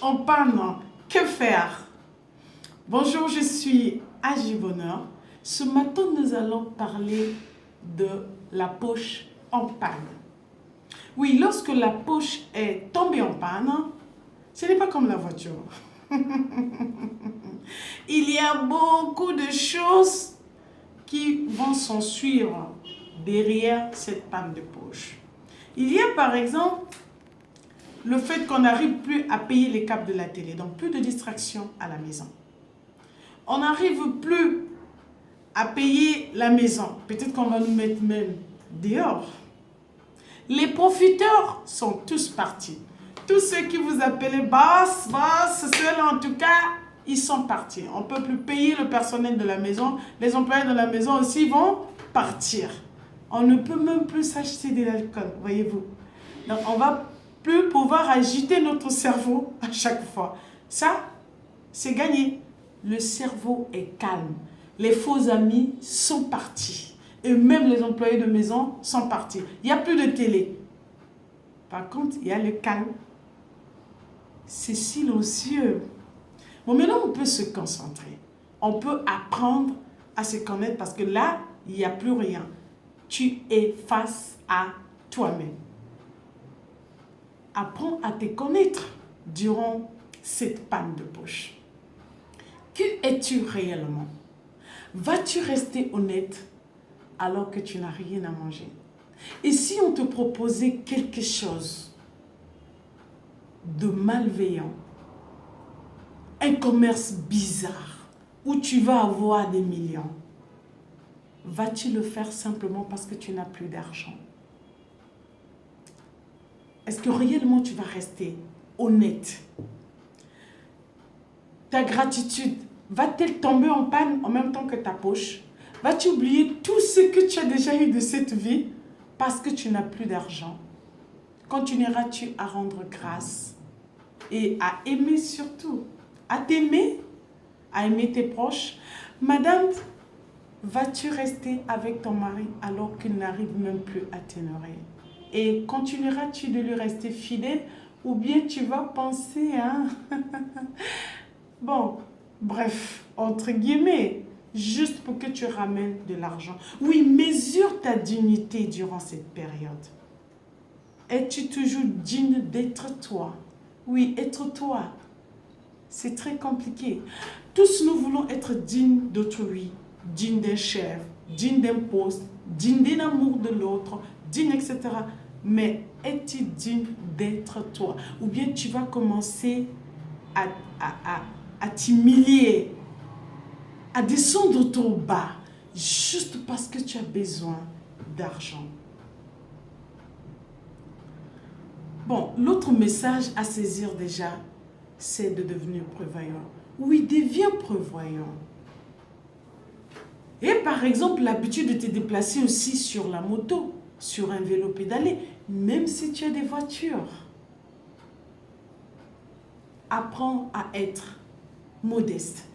en panne, que faire? Bonjour, je suis Agi Bonheur. Ce matin, nous allons parler de la poche en panne. Oui, lorsque la poche est tombée en panne, ce n'est pas comme la voiture. Il y a beaucoup de choses qui vont s'ensuivre derrière cette panne de poche. Il y a par exemple le fait qu'on n'arrive plus à payer les câbles de la télé, donc plus de distractions à la maison. On n'arrive plus à payer la maison, peut-être qu'on va nous mettre même dehors. Les profiteurs sont tous partis. Tous ceux qui vous appelaient boss, ceux-là en tout cas, ils sont partis. On ne peut plus payer le personnel de la maison. Les employés de la maison aussi vont partir. On ne peut même plus s'acheter de l'alcool, voyez-vous. Donc on va plus pouvoir agiter notre cerveau à chaque fois. Ça, c'est gagné. Le cerveau est calme. Les faux amis sont partis. Et même les employés de maison sont partis. Il n'y a plus de télé. Par contre, il y a le calme. C'est silencieux. Bon, maintenant, on peut se concentrer. On peut apprendre à se connaître parce que là, il n'y a plus rien. Tu es face à toi-même. Apprends à te connaître durant cette panne de poche. Qui es-tu réellement? Vas-tu rester honnête alors que tu n'as rien à manger? Et si on te proposait quelque chose de malveillant, un commerce bizarre où tu vas avoir des millions, vas-tu le faire simplement parce que tu n'as plus d'argent? Est-ce que réellement tu vas rester honnête? Ta gratitude va-t-elle tomber en panne en même temps que ta poche? Vas-tu oublier tout ce que tu as déjà eu de cette vie parce que tu n'as plus d'argent? Continueras-tu à rendre grâce et à aimer surtout? À t'aimer, à aimer tes proches? Madame, vas-tu rester avec ton mari alors qu'il n'arrive même plus à t'honorer? Et continueras-tu de lui rester fidèle ou bien tu vas penser à... Bon, bref, entre guillemets, juste pour que tu ramènes de l'argent. Oui, mesure ta dignité durant cette période. Es-tu toujours digne d'être toi? Oui, être toi. C'est très compliqué. Tous nous voulons être dignes d'autrui, dignes d'un chef, dignes d'un poste, dignes d'un amour de l'autre, dignes, etc. Mais es-tu digne d'être toi? Ou bien tu vas commencer à t'humilier, à descendre trop bas, juste parce que tu as besoin d'argent. Bon, l'autre message à saisir déjà, c'est de devenir prévoyant. Oui, deviens prévoyant. Et par exemple, l'habitude de te déplacer aussi sur la moto, sur un vélo pédalé, même si tu as des voitures. Apprends à être modeste.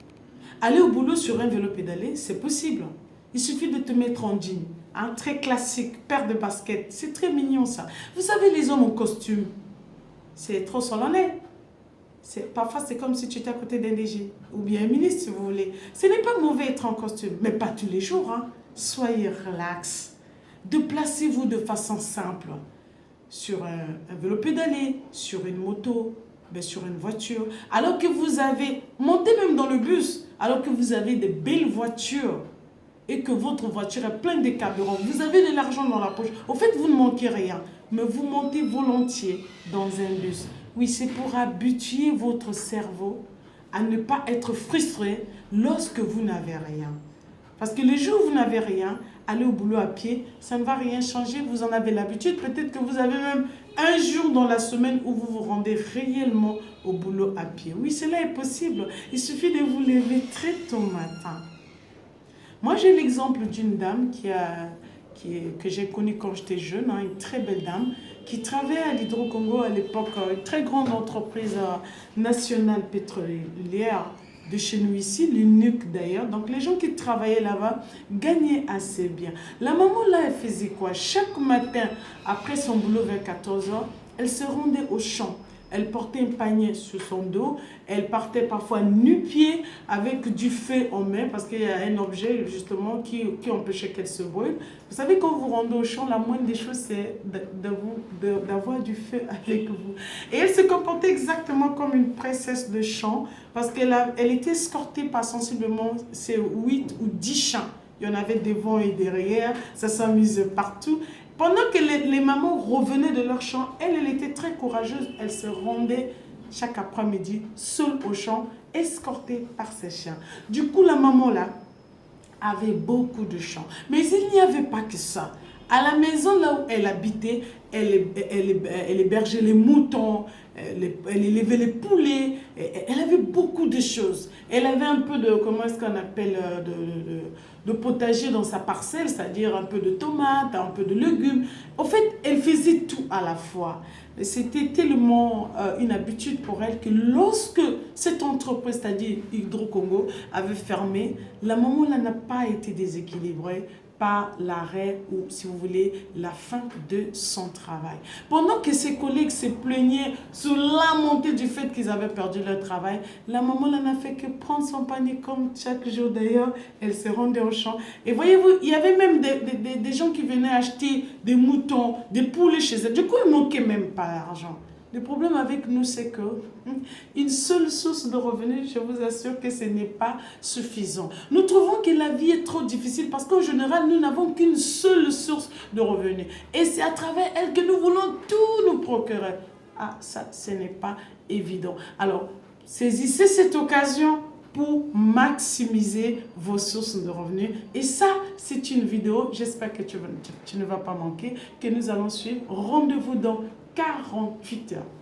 Aller au boulot sur un vélo pédalé, c'est possible. Il suffit de te mettre en jean, un très classique, paire de baskets. C'est très mignon ça. Vous savez, les hommes en costume, c'est trop solennel. Parfois, c'est comme si tu étais à côté d'un DG ou bien un ministre, si vous voulez. Ce n'est pas mauvais être en costume, mais pas tous les jours. Hein. Soyez relax. Déplacez-vous de façon simple sur un vélo pédalé, sur une moto, sur une voiture. Alors que vous avez, montez même dans le bus, alors que vous avez de belles voitures et que votre voiture est pleine de carburant. Vous avez de l'argent dans la poche. Au fait, vous ne manquez rien, mais vous montez volontiers dans un bus. Oui, c'est pour habituer votre cerveau à ne pas être frustré lorsque vous n'avez rien. Parce que les jours où vous n'avez rien, aller au boulot à pied, ça ne va rien changer. Vous en avez l'habitude. Peut-être que vous avez même un jour dans la semaine où vous vous rendez réellement au boulot à pied. Oui, cela est possible. Il suffit de vous lever très tôt matin. Moi, j'ai l'exemple d'une dame que j'ai connue quand j'étais jeune, hein, une très belle dame, qui travaillait à l'Hydro-Congo à l'époque, une très grande entreprise nationale pétrolière de chez nous ici, l'UNUC d'ailleurs. Donc les gens qui travaillaient là-bas gagnaient assez bien. La maman là, elle faisait quoi? Chaque matin, après son boulot vers 14h, elle se rendait au champ Elle portait un panier sur son dos. Elle partait parfois nu-pied avec du feu en main parce qu'il y a un objet justement qui empêchait qu'elle se brûle. Vous savez, quand vous rendez au champ, la moindre des choses, c'est d'avoir du feu avec vous. Et elle se comportait exactement comme une princesse de champ parce elle était escortée par sensiblement 8 ou 10 champs. Il y en avait devant et derrière, ça s'amusait partout. Pendant que les mamans revenaient de leur champ, elle était très courageuse. Elle se rendait chaque après-midi seule au champ, escortée par ses chiens. Du coup, la maman là avait beaucoup de champs. Mais il n'y avait pas que ça. À la maison là où elle habitait, elle hébergeait les moutons, elle élevait les poulets, elle avait beaucoup de choses. Elle avait un peu de, comment est-ce qu'on appelle, de potager dans sa parcelle, c'est-à-dire un peu de tomates, un peu de légumes. En fait, elle faisait tout à la fois. C'était tellement une habitude pour elle que lorsque cette entreprise, c'est-à-dire Hydro-Congo, avait fermé, la maman n'a pas été déséquilibrée par l'arrêt ou, si vous voulez, la fin de son travail. Pendant que ses collègues se plaignaient, se lamentaient du fait qu'ils avaient perdu leur travail, la maman n'a fait que prendre son panier comme chaque jour d'ailleurs. Elle se rendait au champ. Et voyez-vous, il y avait même des gens qui venaient acheter des moutons, des poulets chez elle. Du coup, il ne manquait même pas d'argent. Le problème avec nous, c'est que une seule source de revenus, je vous assure que ce n'est pas suffisant. Nous trouvons que la vie est trop difficile parce qu'en général, nous n'avons qu'une seule source de revenus. Et c'est à travers elle que nous voulons tout nous procurer. Ah, ça, ce n'est pas évident. Alors, saisissez cette occasion pour maximiser vos sources de revenus. Et ça, c'est une vidéo, j'espère que tu ne vas pas manquer, que nous allons suivre. Rendez-vous dans 48 heures.